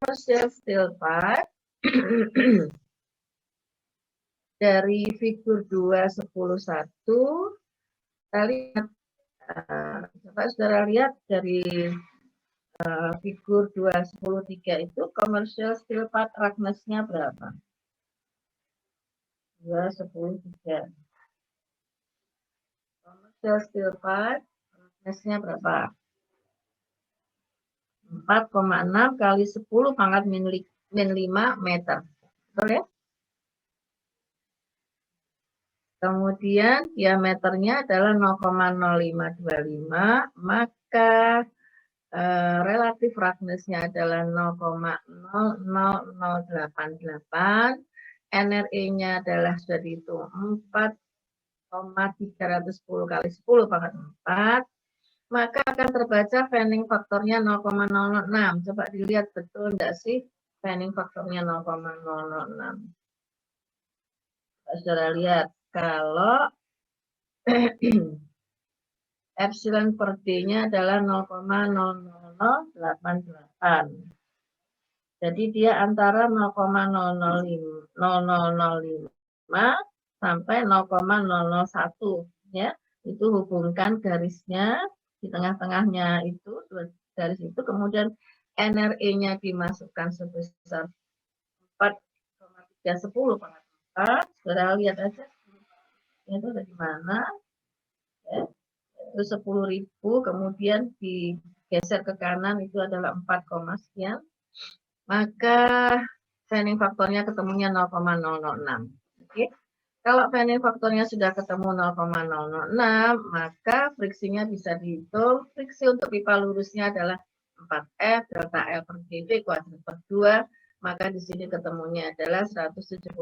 commercial steel pipe dari figur 2.10.1, kita lihat, coba saudara lihat dari figur 2.10.3 itu commercial steel pipe roughness-nya berapa? 2.10.3. Commercial steel pipe roughness-nya berapa? 4,6 kali 10 pangkat min 5 meter. Betul ya? Kemudian diameternya adalah 0,0525, maka relatif roughness-nya adalah 0,00088, NRE-nya adalah sudah dihitung 4,310 kali 10 pangkat 4, maka akan terbaca fanning faktornya 0,006. Coba dilihat betul enggak sih fanning faktornya 0,006. Saudara lihat, kalau epsilon per D-nya adalah 0,00088. Jadi dia antara 0,005 sampai 0,001 ya. Itu hubungkan garisnya di tengah-tengahnya itu, garis itu, kemudian NRE-nya dimasukkan sebesar 4,310 pangkat 4. Saudara lihat aja itu ada di mana ya. Itu 10.000, kemudian digeser ke kanan itu adalah 4, sekian, maka fanning faktornya ketemunya 0,006. Oke. Kalau fanning faktornya sudah ketemu 0,006, maka friksinya bisa dihitung. Friksi untuk pipa lurusnya adalah 4F delta L per dV kuadrat per 2, maka di sini ketemunya adalah 174,8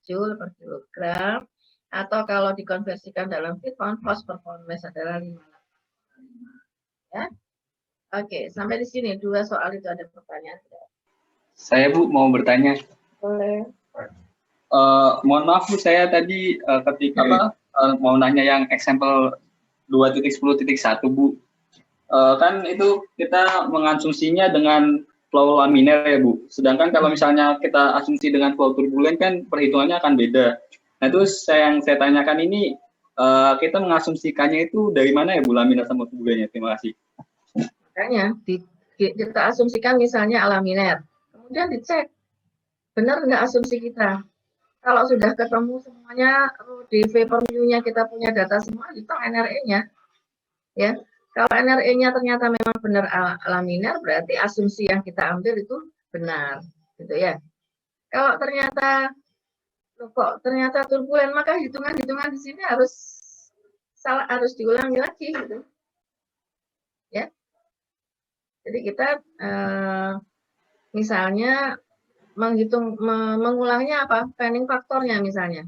Joule per kilogram, atau kalau dikonversikan dalam feet pound, force per pound mass adalah 5. Ya. Oke, sampai di sini 2 soal itu ada pertanyaan tidak? Saya Bu mau bertanya. Boleh. Mohon maaf Bu, saya tadi ketika mau nanya yang example 2.10.1 Bu. Kan itu kita mengasumsinya dengan flow laminar ya Bu. Sedangkan kalau misalnya kita asumsi dengan flow turbulen kan perhitungannya akan beda. Nah terus yang saya tanyakan ini kita mengasumsikannya itu dari mana ya Bu, laminar sama turbulennya? Terima kasih. Makanya kita asumsikan misalnya laminar. Kemudian dicek benar nggak asumsi kita. Kalau sudah ketemu semuanya, dV per mu-nya kita punya data semua, itu NRE-nya. Ya. Kalau NRE-nya ternyata memang benar laminar, berarti asumsi yang kita ambil itu benar, gitu ya. Kalau ternyata turbulen, maka hitungan-hitungan di sini harus diulangi lagi, gitu. Ya. Jadi kita misalnya mengulangnya apa? Fanning faktornya misalnya.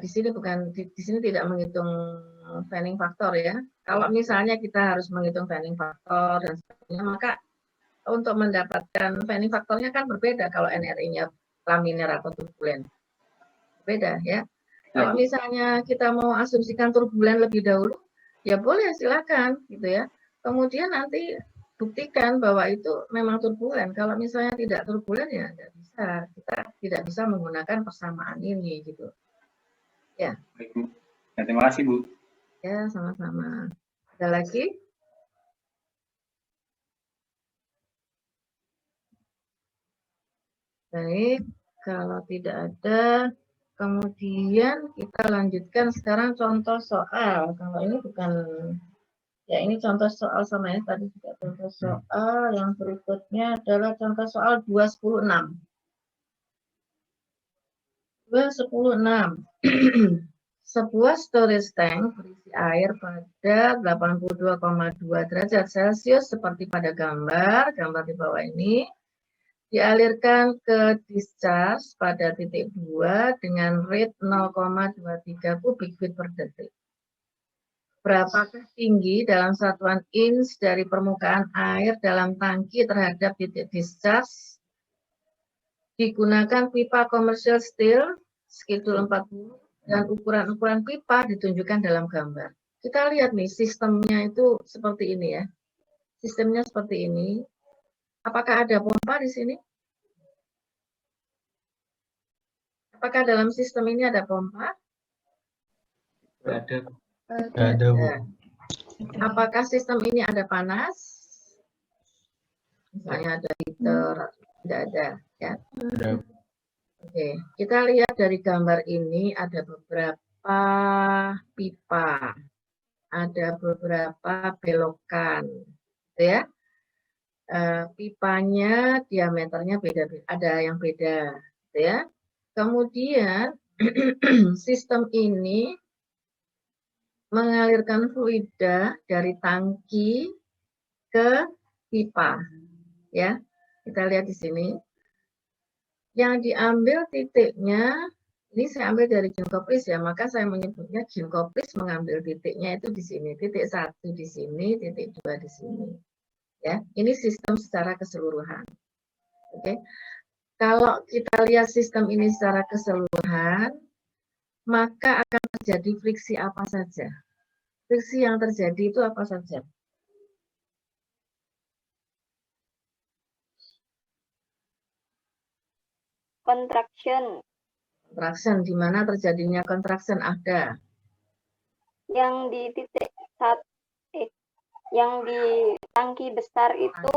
Di sini di sini tidak menghitung fanning faktor ya. Kalau misalnya kita harus menghitung fanning faktor dan sebagainya, maka untuk mendapatkan fanning faktornya kan berbeda kalau NRI-nya laminar atau turbulen. Beda ya. Kalau misalnya kita mau asumsikan turbulen lebih dahulu, ya boleh silakan gitu ya. Kemudian nanti buktikan bahwa itu memang turbulen. Kalau misalnya tidak turbulen ya tidak bisa. Kita tidak bisa menggunakan persamaan ini gitu. Ya. Ya, terima kasih Bu. Ya, sama-sama. Ada lagi? Baik, kalau tidak ada, kemudian kita lanjutkan sekarang contoh soal. Kalau ini bukan, ya ini contoh soal sama ya, tadi juga contoh soal. Yang berikutnya adalah contoh soal 2.10.6. 2.10.6. Sebuah storage tank berisi air pada 82,2 derajat Celcius seperti pada gambar di bawah ini, dialirkan ke discharge pada titik 2 dengan rate 0,23 kubik feet per detik. Berapakah tinggi dalam satuan inch dari permukaan air dalam tangki terhadap titik discharge? Digunakan pipa commercial steel Schedule 40 dan ukuran-ukuran pipa ditunjukkan dalam gambar. Kita lihat nih sistemnya itu seperti ini ya. Sistemnya seperti ini. Apakah ada pompa di sini? Apakah dalam sistem ini ada pompa? Nggak ada. Tidak ada, Bu. Apakah sistem ini ada panas? Misalnya ada heater, tidak ada, ya. Ada. Oke, kita lihat dari gambar ini ada beberapa pipa, ada beberapa belokan, ya. Pipanya diameternya beda, ada yang beda, ya. Kemudian sistem ini mengalirkan fluida dari tangki ke pipa, ya. Kita lihat di sini. Yang diambil titiknya, ini saya ambil dari Ginkgopris ya, maka saya menyebutnya Ginkgopris mengambil titiknya itu di sini, titik 1 di sini, titik 2 di sini. Ya, ini sistem secara keseluruhan. Oke. Kalau kita lihat sistem ini secara keseluruhan, maka akan terjadi friksi apa saja? Friksi yang terjadi itu apa saja? Contraction. Contraction, di mana terjadinya contraction ada. Yang di titik yang di tangki besar itu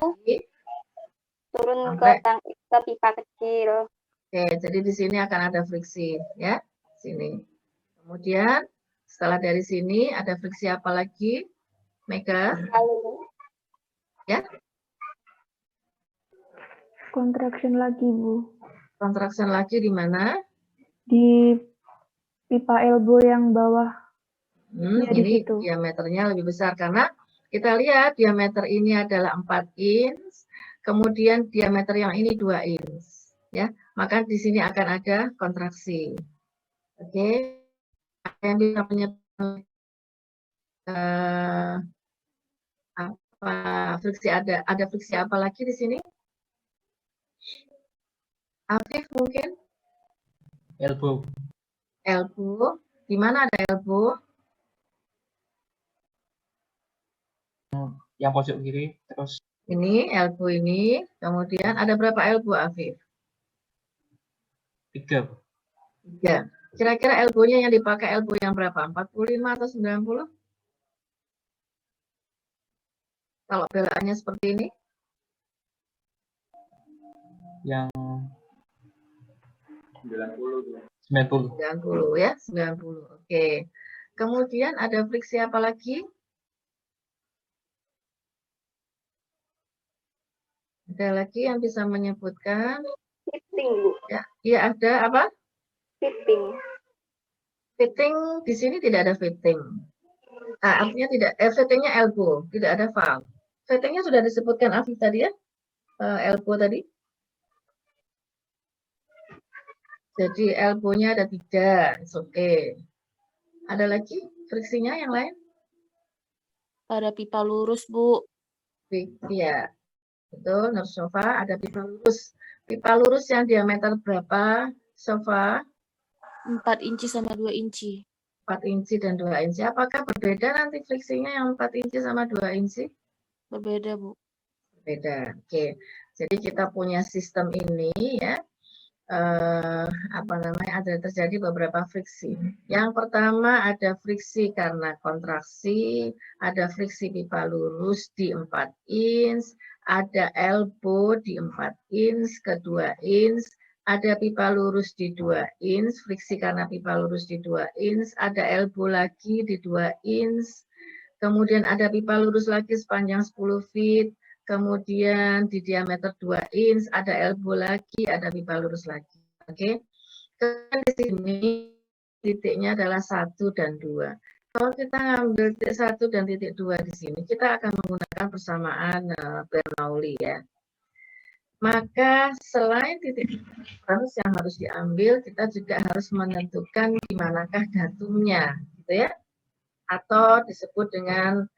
turun ke pipa kecil. Oke, jadi di sini akan ada friksi, ya, sini. Kemudian setelah dari sini ada friksi apa lagi, Mega? Ya? Contraction lagi, Bu. Contraction lagi di mana? Di pipa elbow yang bawah. Ya, ini diameternya lebih besar karena kita lihat diameter ini adalah 4 inch, kemudian diameter yang ini 2 inch, ya. Maka di sini akan ada kontraksi. Oke. Yang bisa menyebabkan apa friksi ada friksi apa lagi di sini? Afif mungkin? Elbow. Elbow. Di mana ada elbow? Yang pojok kiri, terus Ini elbow ini, kemudian ada berapa elbow, Afif? 3. 3. Kira-kira elbow-nya yang dipakai elbow yang berapa? 45 atau 90? Kalau belaannya seperti ini? Yang 90. 90 ya, 90. Oke. Kemudian ada friksi apa lagi? Ada lagi yang bisa menyebutkan? Fitting, Bu. Ya, iya ada apa? Fitting. Fitting di sini tidak ada fitting. Artinya tidak, fittingnya elbow, tidak ada valve. Fittingnya sudah disebutkan Afif tadi ya, elbow tadi. Jadi elbow-nya ada 3, oke. Ada lagi friksinya yang lain? Ada pipa lurus, Bu. Iya, betul, Nursofa, ada pipa lurus. Pipa lurus yang diameter berapa, Sofa? 4 inci sama 2 inci. 4 inci dan 2 inci. Apakah berbeda nanti friksinya yang 4 inci sama 2 inci? Berbeda, Bu. Berbeda, oke. Jadi kita punya sistem ini ya, ada terjadi beberapa friksi. Yang pertama ada friksi karena kontraksi, ada friksi pipa lurus di 4 inch, ada elbow di 4 inch ke 2 inch, ada pipa lurus di 2 inch, friksi karena pipa lurus di 2 inch, ada elbow lagi di 2 inch, kemudian ada pipa lurus lagi sepanjang 10 feet, kemudian di diameter 2 inch, ada elbow lagi, ada pipa lurus lagi. Oke. Kemudian di sini titiknya adalah 1 dan 2. Kalau kita ngambil titik 1 dan titik 2 di sini, kita akan menggunakan persamaan Bernoulli ya. Maka selain titik referensi yang harus diambil, kita juga harus menentukan di manakah datumnya, gitu ya. Atau disebut dengan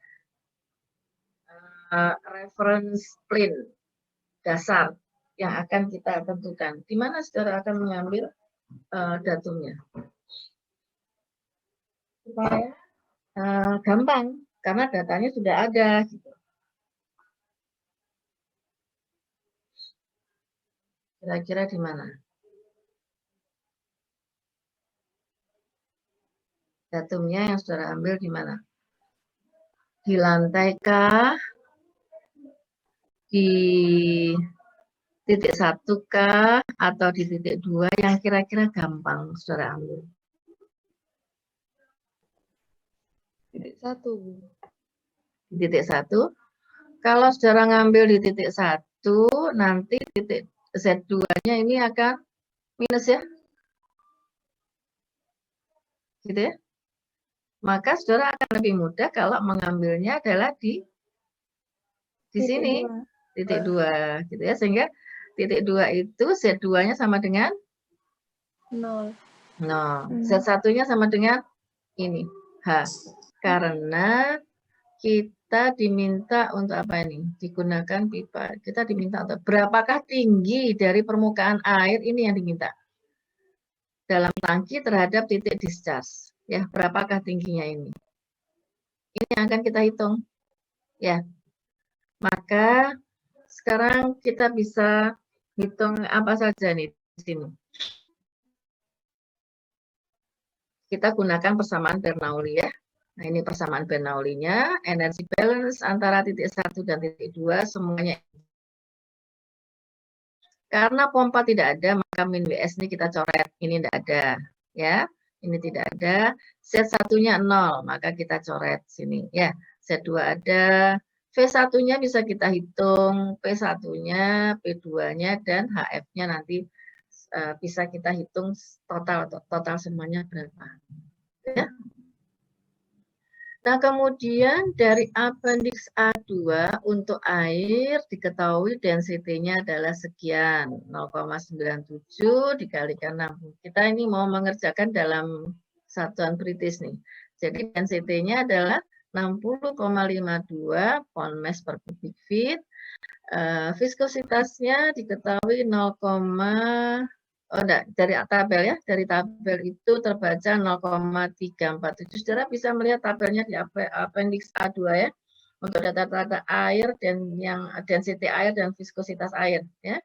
reference plane dasar yang akan kita tentukan. Di mana saudara akan mengambil datumnya? Supaya gampang, karena datanya sudah ada. Gitu. Kira-kira di mana? Datumnya yang saudara ambil di mana? Di lantai kah? Di titik 1 kah? Atau di titik 2 yang kira-kira gampang saudara ambil? Titik 1, Bu. Di titik 1. Kalau saudara ngambil di titik 1, nanti titik Z2-nya ini akan minus ya. Gitu ya. Maka saudara akan lebih mudah kalau mengambilnya adalah di sini, titik 2, gitu ya. Sehingga titik 2 itu Z2-nya sama dengan 0. Z1-nya sama dengan ini, H. Karena kita diminta untuk apa ini? Digunakan pipa. Kita diminta untuk berapakah tinggi dari permukaan air, ini yang diminta. Dalam tangki terhadap titik discharge. Ya, berapakah tingginya ini? Ini yang akan kita hitung. Ya. Maka sekarang kita bisa hitung apa saja nih di sini. Kita gunakan persamaan Bernoulli ya. Nah, ini persamaan Bernoulli-nya, energi balance antara titik 1 dan titik 2 semuanya. Karena pompa tidak ada, maka min WS ini kita coret. Ini tidak ada, ya. Ini tidak ada. Z1-nya 0, maka kita coret sini, ya. Z2 ada. V1-nya bisa kita hitung, P1-nya, P2-nya, dan HF-nya nanti bisa kita hitung total semuanya berapa. Ya. Nah, kemudian dari appendix A2 untuk air diketahui density-nya adalah sekian, 0,97 dikalikan 60. Kita ini mau mengerjakan dalam satuan British nih. Jadi density-nya adalah 60,52 pound mass per cubic feet. Viskositasnya diketahui 0, dari tabel ya, dari tabel itu terbaca 0,347. Saudara bisa melihat tabelnya di appendix A2 ya, untuk data-data air dan yang density air dan viskositas air ya.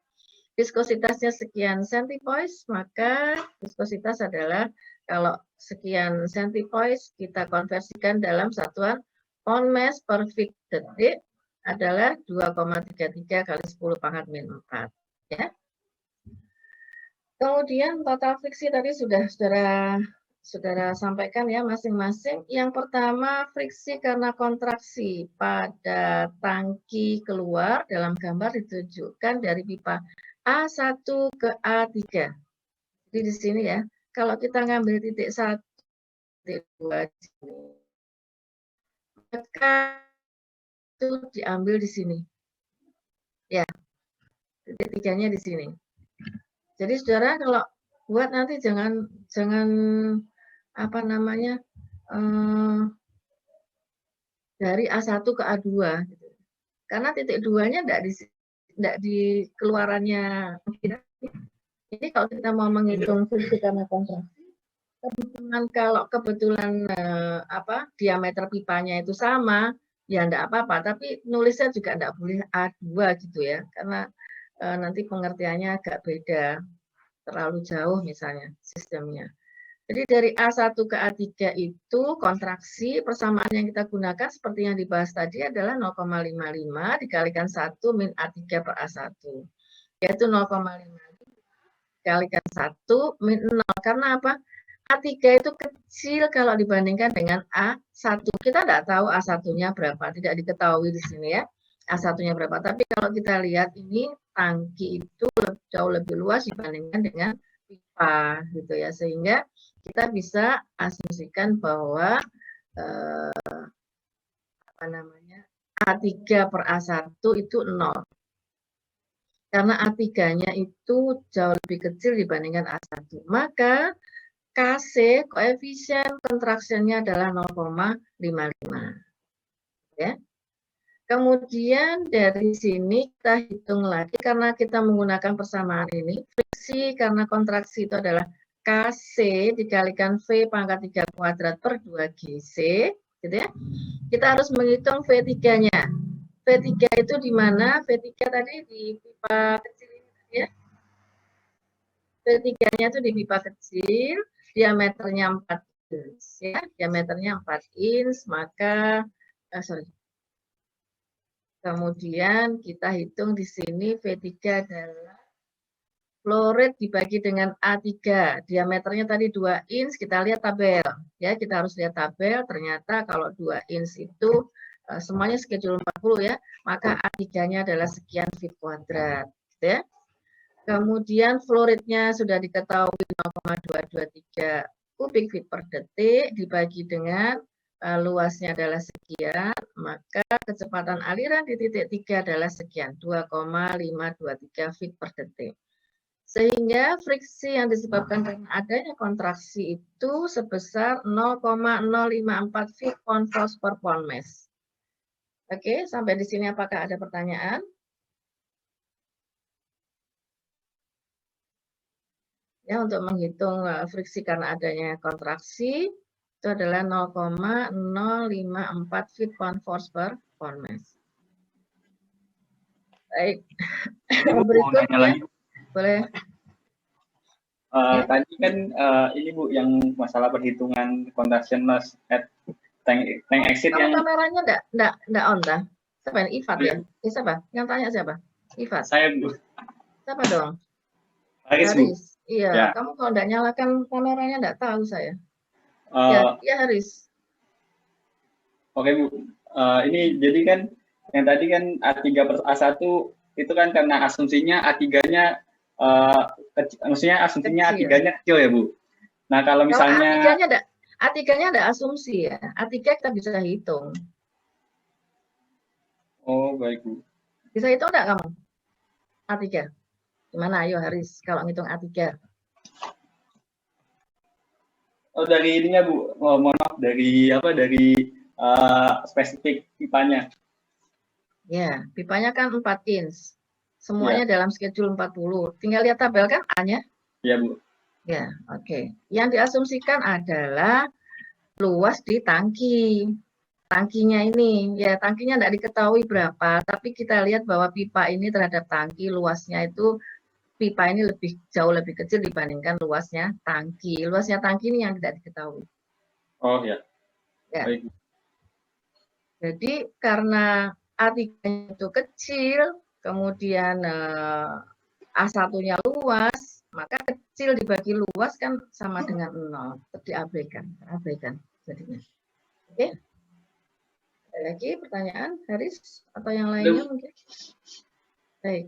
Viskositasnya sekian centipoise, maka viskositas adalah kalau sekian centipoise kita konversikan dalam satuan pound mass per feet detik adalah 2,33 kali 10 pangkat min 4 ya. Kemudian total friksi tadi sudah saudara sampaikan ya masing-masing. Yang pertama friksi karena kontraksi pada tangki keluar dalam gambar ditunjukkan dari pipa A1 ke A3. Jadi di sini ya, kalau kita ngambil titik 1, titik 2 di sini, maka itu diambil di sini. Ya, titik 3-nya di sini. Jadi saudara kalau buat nanti jangan apa namanya dari A1 ke A2 gitu. Karena titik 2-nya enggak di keluarannya. Ini kalau kita mau menghitung friksi karena kontraksi, kalau kebetulan diameter pipanya itu sama, ya enggak apa-apa, tapi nulisnya juga enggak boleh A2 gitu ya. Karena nanti pengertiannya agak beda, terlalu jauh misalnya sistemnya. Jadi dari A1 ke A3 itu kontraksi, persamaan yang kita gunakan seperti yang dibahas tadi adalah 0,55 dikalikan 1 min A3 per A1. Yaitu 0,55 dikalikan 1 min 0. Karena apa? A3 itu kecil kalau dibandingkan dengan A1. Kita tidak tahu A1-nya berapa, tidak diketahui di sini ya. A1-nya berapa, tapi kalau kita lihat ini tangki itu jauh lebih luas dibandingkan dengan pipa gitu ya, sehingga kita bisa asumsikan bahwa A3 per A1 itu 0 karena A3-nya itu jauh lebih kecil dibandingkan A1, maka KC koefisien kontraksinya adalah 0,55 ya. Kemudian dari sini kita hitung lagi karena kita menggunakan persamaan ini. Friksi karena kontraksi itu adalah KC dikalikan V pangkat 3 kuadrat per 2 GC. Gitu ya. Kita harus menghitung V3-nya. V3 itu di mana? V3 tadi di pipa kecil ini ya. V3-nya itu di pipa kecil, diameternya 4 inch, ya, diameternya 4 inch, maka, kemudian kita hitung di sini V3 adalah flow rate dibagi dengan A3, diameternya tadi 2 inch, kita lihat tabel, ya, kita harus lihat tabel, ternyata kalau 2 inch itu semuanya schedule 40 ya, maka A3-nya adalah sekian feet kuadrat, gitu ya. Kemudian flow rate-nya sudah diketahui 0,223 kubik feet per detik dibagi dengan luasnya adalah sekian, maka kecepatan aliran di titik 3 adalah sekian, 2,523 feet per detik. Sehingga friksi yang disebabkan dengan adanya kontraksi itu sebesar 0,054 feet pound force per pound mass. Oke, sampai di sini apakah ada pertanyaan? Ya, untuk menghitung friksi karena adanya kontraksi itu adalah 0,054 feet pound force per pound mass. Baik. Berikutnya, boleh. Tadi kan ini Bu yang masalah perhitungan contraction loss at tank exit yang kameranya enggak on dah. Siapa yang Ifat ya? Siapa? Yang tanya siapa? Ifat. Saya Bu. Siapa dong? Haris Bu. Iya, ya. Kamu kalau enggak nyalakan kameranya enggak tahu saya. Ya Haris. Oke Bu. Ini jadi kan yang tadi kan A3 per A1 itu kan karena asumsinya A3-nya maksudnya asumsinya A3-nya kecil ya Bu. Nah kalau misalnya A3-nya ada asumsi ya. A3 kita bisa hitung. Oh baik Bu. Bisa hitung enggak kamu? A3. Gimana ayo Haris kalau ngitung A3? Oh dari ininya Bu. Oh, mohon maaf dari apa dari spesifik pipanya. Ya, pipanya kan 4 inch. Semuanya dalam schedule 40. Tinggal lihat tabel kan A-nya? Iya, Bu. Ya, oke. Yang diasumsikan adalah luas di tangki. Tangkinya ini, ya tangkinya tidak diketahui berapa, tapi kita lihat bahwa pipa ini terhadap tangki luasnya itu, pipa ini jauh lebih kecil dibandingkan luasnya tangki. Luasnya tangki ini yang tidak diketahui. Oh ya. Baik. Jadi karena A3 itu kecil, kemudian A1-nya luas, maka kecil dibagi luas kan sama dengan 0, diabaikan jadinya. Oke. Ada lagi pertanyaan, Haris atau yang lainnya mungkin? Baik.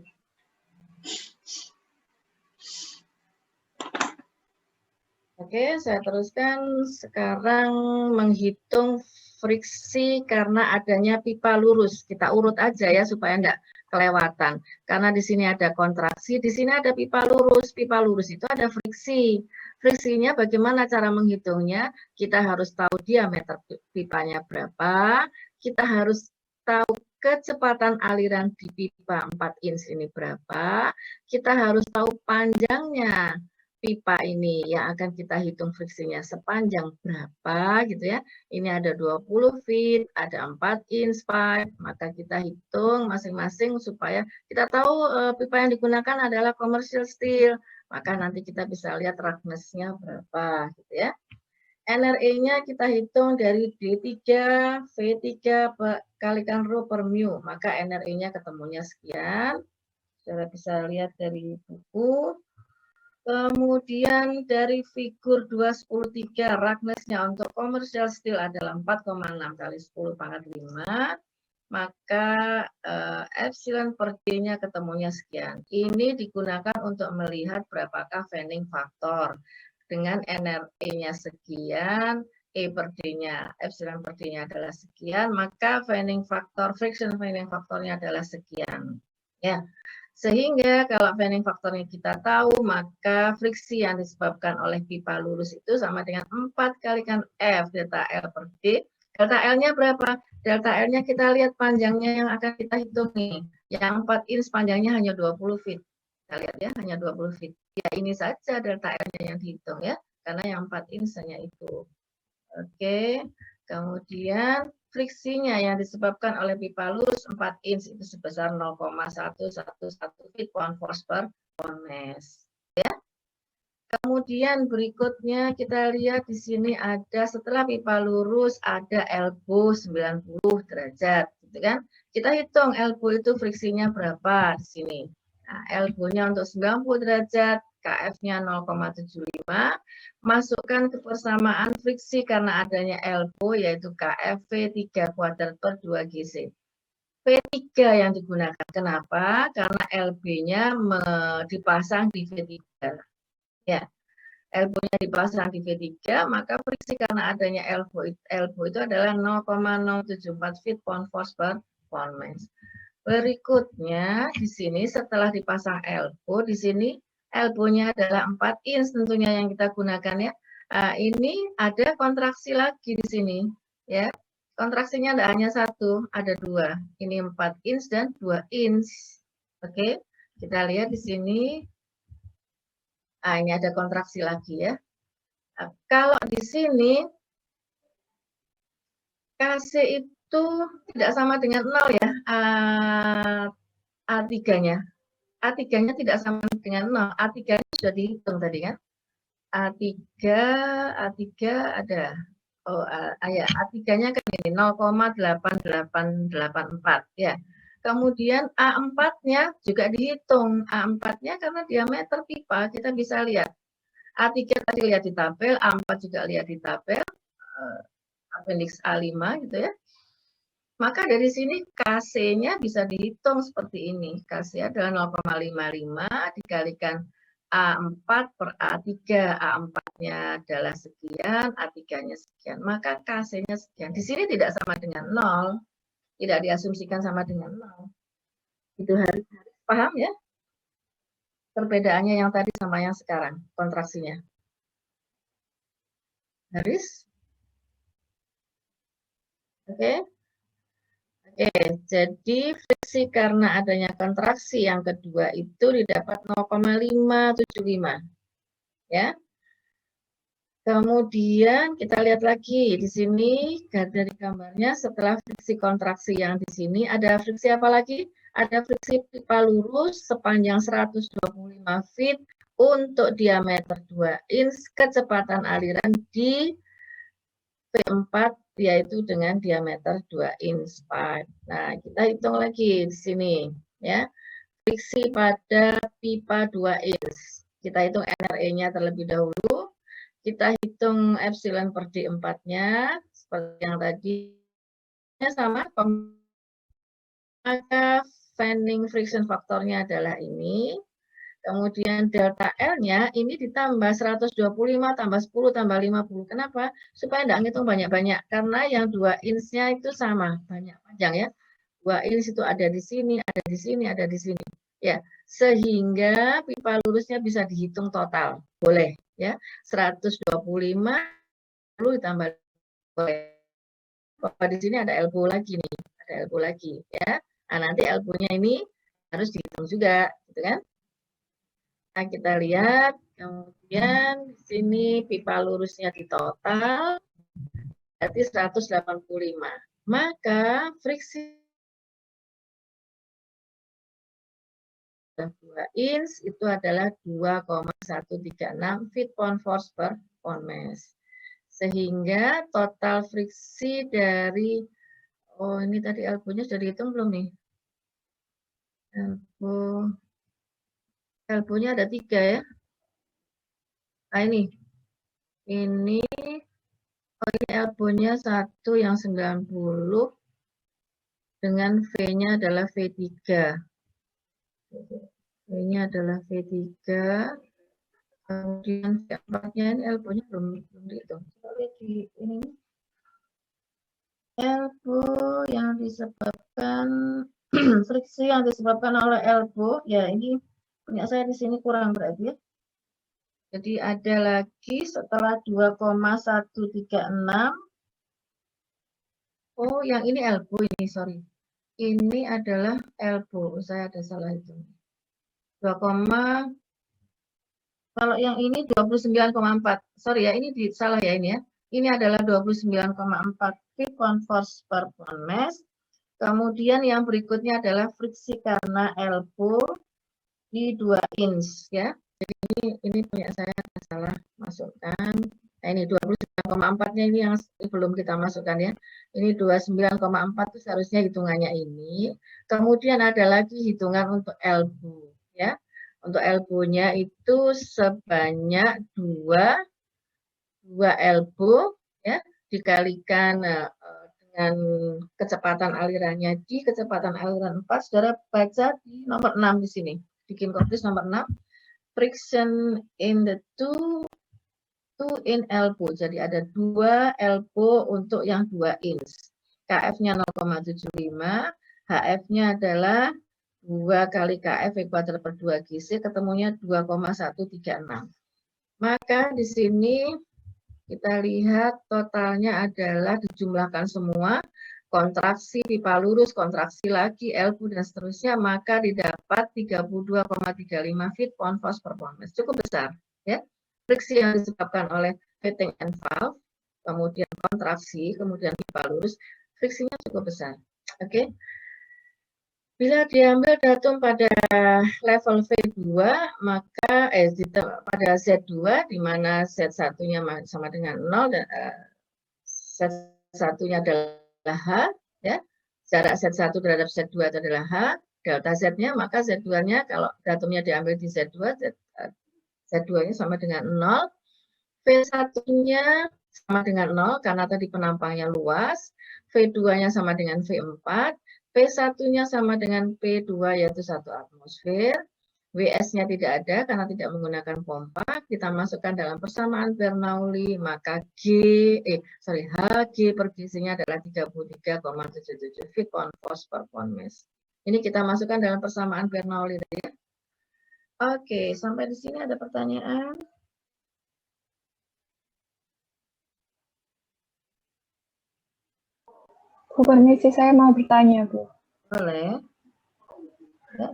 Oke, saya teruskan sekarang menghitung friksi karena adanya pipa lurus. Kita urut aja ya supaya enggak kelewatan. Karena di sini ada kontraksi, di sini ada pipa lurus. Pipa lurus itu ada friksi. Friksinya bagaimana cara menghitungnya? Kita harus tahu diameter pipanya berapa. Kita harus tahu kecepatan aliran di pipa 4 inch ini berapa. Kita harus tahu panjangnya pipa ini yang akan kita hitung friksinya sepanjang berapa gitu ya. Ini ada 20 feet, ada 4 inch pipe, maka kita hitung masing-masing supaya kita tahu pipa yang digunakan adalah commercial steel. Maka nanti kita bisa lihat roughness-nya berapa gitu ya. NRE-nya kita hitung dari D3, V3 kalikan rho per mu, maka NRE-nya ketemunya sekian. Saudara bisa lihat dari buku. Kemudian dari figur 213, roughness-nya untuk commercial steel adalah 4,6 kali 10 pangkat 5, maka epsilon per D-nya ketemunya sekian. Ini digunakan untuk melihat berapakah fanning factor. Dengan NRE-nya sekian, E per D-nya, epsilon per D-nya adalah sekian, maka fanning factor, friction fanning factornya adalah sekian. Ya. Sehingga kalau fanning faktornya kita tahu, maka friksi yang disebabkan oleh pipa lurus itu sama dengan 4 kalikan F delta L per D. Delta L-nya berapa? Delta L-nya kita lihat panjangnya yang akan kita hitung nih. Yang 4 inch panjangnya hanya 20 feet. Kita lihat ya, hanya 20 feet. Ya ini saja delta L-nya yang dihitung ya, karena yang 4 inch hanya itu. Oke, kemudian friksinya yang disebabkan oleh pipa lurus 4 inch itu sebesar 0,111 feet pound force per pound mass. Ya. Kemudian berikutnya kita lihat di sini ada setelah pipa lurus ada elbow 90 derajat, gitu kan? Kita hitung elbow itu friksinya berapa di sini. Nah, elbow-nya untuk 90 derajat, KF-nya 0,75. Masukkan ke persamaan friksi karena adanya elbow yaitu KF V3 kuadrat per 2 GC. V3 yang digunakan. Kenapa? Karena LB-nya dipasang di V3. Ya, elbow-nya dipasang di V3, maka friksi karena adanya elbow itu adalah 0,074 feet pound force per pound mass. Berikutnya di sini setelah dipasang elbow, di sini elbow-nya adalah 4 inch tentunya yang kita gunakan ya. Nah, ini ada kontraksi lagi di sini ya. Kontraksinya tidak hanya satu, ada dua. Ini 4 inch dan 2 inch. Oke, kita lihat di sini. Nah, ini ada kontraksi lagi ya. Nah, kalau di sini KC itu tidak sama dengan 0 ya. A3-nya. A3-nya tidak sama dengan 0. A3-nya sudah dihitung tadi kan. A3 ada. Oh, ya, A3-nya kan ini 0,8884 ya. Kemudian A4-nya juga dihitung. A4-nya karena diameter pipa kita bisa lihat. A3 tadi lihat di tabel, A4 juga lihat di tabel, appendix A5 gitu ya. Maka dari sini KC-nya bisa dihitung seperti ini. KC adalah 0,55 dikalikan A4 per A3. A4-nya adalah sekian, A3-nya sekian. Maka KC-nya sekian. Di sini tidak sama dengan 0. Tidak diasumsikan sama dengan 0. Itu harus paham ya? Perbedaannya yang tadi sama yang sekarang, kontraksinya. Haris? Oke. Oke, jadi friksi karena adanya kontraksi yang kedua itu didapat 0,575. Ya. Kemudian kita lihat lagi di sini dari gambarnya setelah friksi kontraksi yang di sini ada friksi apa lagi? Ada friksi pipa lurus sepanjang 125 feet untuk diameter 2 inch, kecepatan aliran di V4 yaitu dengan diameter 2 inch pipe. Nah, kita hitung lagi di sini ya. Friksi pada pipa 2 inch. Kita hitung NRE-nya terlebih dahulu. Kita hitung epsilon per D4-nya seperti yang tadi sama, maka fanning friction faktornya adalah ini. Kemudian delta L-nya ini ditambah 125 tambah 10 tambah 50. Kenapa? Supaya tidak ngitung banyak-banyak. Karena yang 2 inch-nya itu sama, banyak panjang ya. 2 inch itu ada di sini, ada di sini, ada di sini. Ya, sehingga pipa lurusnya bisa dihitung total. Boleh ya. 125 ditambah boleh. Di sini ada elbow lagi nih, ada elbow lagi ya. Nah, nanti elbow-nya ini harus dihitung juga, gitu kan? Nah, kita lihat, kemudian di sini pipa lurusnya di total, berarti 185. Maka friksi 2 inch itu adalah 2,136 feet pound force per pound mass. Sehingga total friksi dari, oh ini tadi elbow-nya sudah dihitung belum nih? Elbow-nya ada 3 ya. Nah ini elbow-nya 1 yang 90 dengan V-nya adalah V3. V-nya adalah V3. Kemudian V4-nya ini elbow-nya belum dihitung. Kita lihat di ini. Elbow yang disebabkan friksi yang disebabkan oleh elbow, ya ini punya saya di sini kurang berarti ya. Jadi ada lagi setelah 2,136. Oh, yang ini elbow ini, sorry. Ini adalah elbow. Saya ada salah itu. 2, kalau yang ini 29,4. Sorry ya, ini salah ya ini ya. Ini adalah 29,4 feet pound force per pound mass. Kemudian yang berikutnya adalah friksi karena elbow di 2 inch ya. ini punya saya salah masukkan. Nah, ini 29,4-nya ini yang belum kita masukkan ya. Ini 29,4 itu seharusnya hitungannya ini. Kemudian ada lagi hitungan untuk elbow ya. Untuk elbow-nya itu sebanyak 2 elbow ya dikalikan dengan kecepatan alirannya di kecepatan aliran 4. Saudara baca di nomor 6 di sini. Bikin kopis nomor 6. Friction in the two in elbow. Jadi ada 2 elbow untuk yang 2 inch. KF-nya 0,75, HF-nya adalah 2 kali KF ekuator per 2 GC, ketemunya 2,136. Maka di sini kita lihat totalnya adalah dijumlahkan semua, kontraksi pipa lurus, kontraksi lagi, elbow, dan seterusnya, maka didapat 32,35 feet pound force per pound mass. Cukup besar. Ya. Friksi yang disebabkan oleh fitting and valve, kemudian kontraksi, kemudian pipa lurus, friksinya cukup besar. Oke. Bila diambil datum pada level V2, maka pada Z2, di mana Z1-nya sama dengan 0, dan Z1-nya adalah H, ya. Jarak Z1 terhadap Z2 itu adalah H, delta Z-nya, maka Z2-nya kalau datumnya diambil di Z2, Z2-nya sama dengan 0, V1-nya sama dengan 0 karena tadi penampangnya luas, V2-nya sama dengan V4, P1-nya sama dengan P2 yaitu 1 atmosfer, WS-nya tidak ada karena tidak menggunakan pompa, kita masukkan dalam persamaan Bernoulli, maka Hg per GC-nya adalah 33,77 feet pound force per pound mass. Ini kita masukkan dalam persamaan Bernoulli tadi ya. Oke, sampai di sini ada pertanyaan? Bu, permisi, saya mau bertanya, Bu. Boleh. Ya,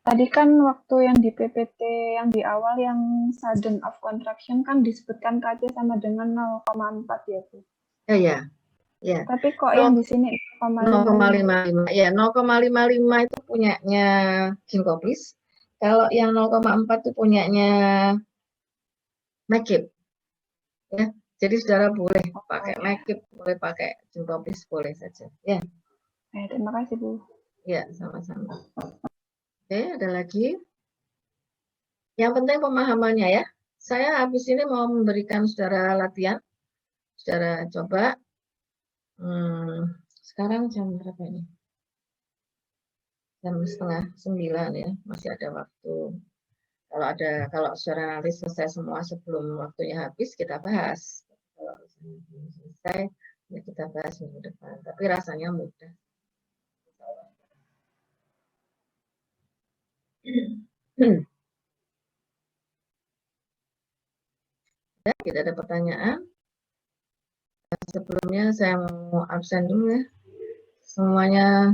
tadi kan waktu yang di PPT yang di awal yang sudden of contraction kan disebutkan KC sama dengan 0,4 ya, Bu? Ya. Tapi kok yang di sini 0,55. Ya, 0,55 itu punyanya Ginkoplis. Kalau yang 0,4 itu punyanya Mekip. Ya. Jadi saudara boleh pakai Mekip, boleh pakai Ginkoplis, boleh saja. Ya. Terima kasih, Bu. Ya, sama-sama. Oke, ada lagi. Yang penting pemahamannya ya. Saya habis ini mau memberikan saudara latihan. Saudara coba. Sekarang jam berapa ini? Jam 8:30 ya, masih ada waktu. Kalau saudara nanti selesai semua sebelum waktunya habis, kita bahas. Kalau belum selesai, ya kita bahas minggu depan. Tapi rasanya mudah. Ya, tidak ada pertanyaan. Sebelumnya saya mau absen dulu ya. Semuanya